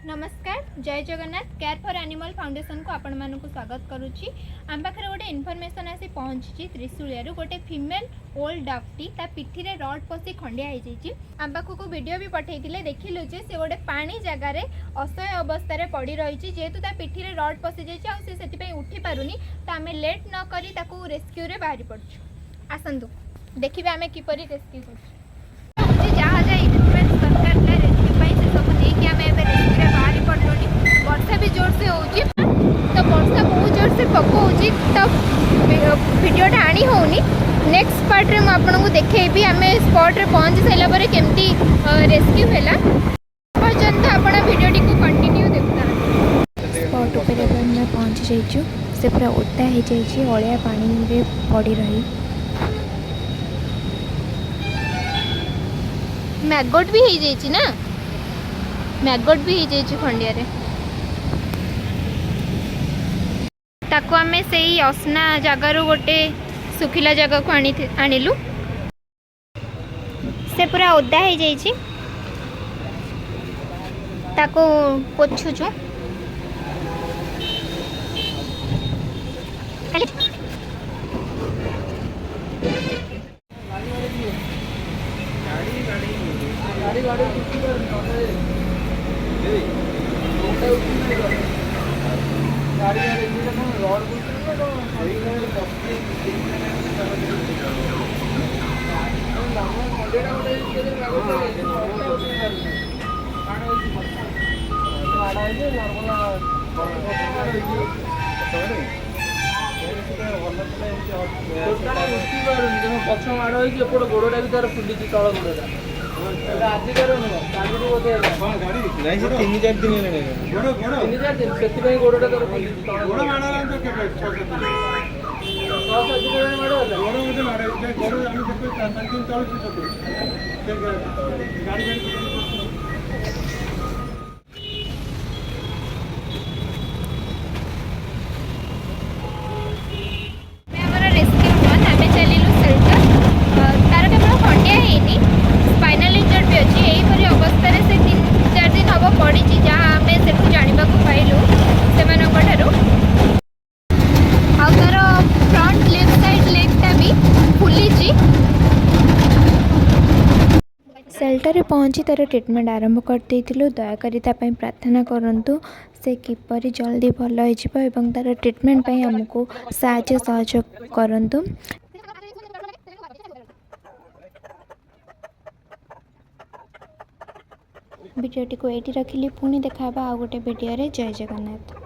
नमस्कार, जय Jagannath. Care for animal foundation को आपण मानक स्वागत करुच्ची। आम पाखे गोटे इनफॉरमेशन आसी पहुंची त्रिशूलिया गोटे फीमेल ओल्ड डॉगटी ता पिठी रे रड पशि खंडिया हो जाइए। आम पाखक वीडियो भी पठेइथिले देखिलु जे से गोटे पानी जगार असह्य अवस्था रे पड़ी रही जेहेतु ता पिठी रे रड पशि जाइए से सेति उठी पारुनी। तो आम लेट न करी ताकू रेस्क्यू रे बाहरी पड़छु। आसंतु देखिबे आमे किपरि रेस्क्यू करछु। जहाँ जहाँ इक्विपमेंट सरकार ने रेस्क्यू पाई से सब नेकी आमे एबे रेस्क्यू रे बाहरी पड़लोनी। वर्षा भी जोर से होउची, तो वर्षा बहुत जोर से पकोउची, तो वीडियोटा आनी होउनी। नेक्स्ट पार्ट रे म आपनको देखैबी आमे स्पॉट रे पहुंच साइला परे केमती रेस्क्यू हैला। पर्यंत आपण वीडियोटी को कंटिन्यू देखता। स्पॉट ऊपर हम पहुंच जाइछु। से पूरा ओदा हो जाइए, अलिया पानी रे पड़ी रही। मैगोट भी हो जाइए ना, मैगोट भी हो जाइए खंडिया रे। ताको आमे सेही असना जगार गोटे सुखिला जगह को आनिलु। से पूरा ओदा हो जाइए, ताको पोछुछु। पक्ष माड़ हो गोड़ा भी तार फुली तल गोड़ा आजिकार तीन चार दिन से गोड़ा तार स्पाइनल इंजर्ड भी अच्छी यहीपरी अवस्था से 3-4 दिन हम पड़ी जहाँ आम से जानवा पाइलु से तार फ्रंट लेफ्ट साइड लेगटा भी फुली। सेल्टर पहुँची तार ट्रिटमेंट आरंभ करते दयाकोरी प्रार्थना करंतु से किपरि जल्दी भल हो तार ट्रिटमेंट आमको साहाय्य सहयोग करंतु। वीडियोटी को एटी रखिली, पुणी देखा आ गोटे वीडियो रे। जय जगन्नाथ।